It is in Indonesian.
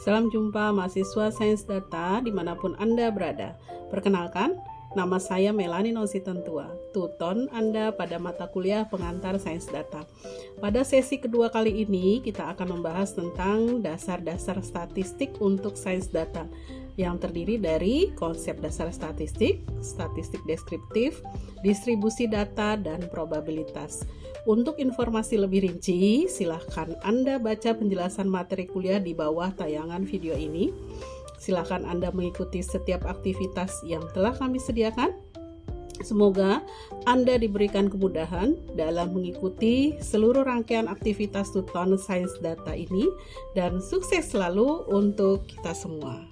Salam jumpa mahasiswa Sains Data dimanapun Anda berada. Perkenalkan, nama saya Melani Nositentua, tuton Anda pada mata kuliah pengantar Sains Data. Pada sesi kedua kali ini, kita akan membahas tentang dasar-dasar statistik untuk Sains Data, yang terdiri dari konsep dasar statistik, statistik deskriptif, distribusi data, dan probabilitas. Untuk informasi lebih rinci, silahkan Anda baca penjelasan materi kuliah di bawah tayangan video ini. Silahkan Anda mengikuti setiap aktivitas yang telah kami sediakan. Semoga Anda diberikan kemudahan dalam mengikuti seluruh rangkaian aktivitas tuton Sains Data ini, dan sukses selalu untuk kita semua.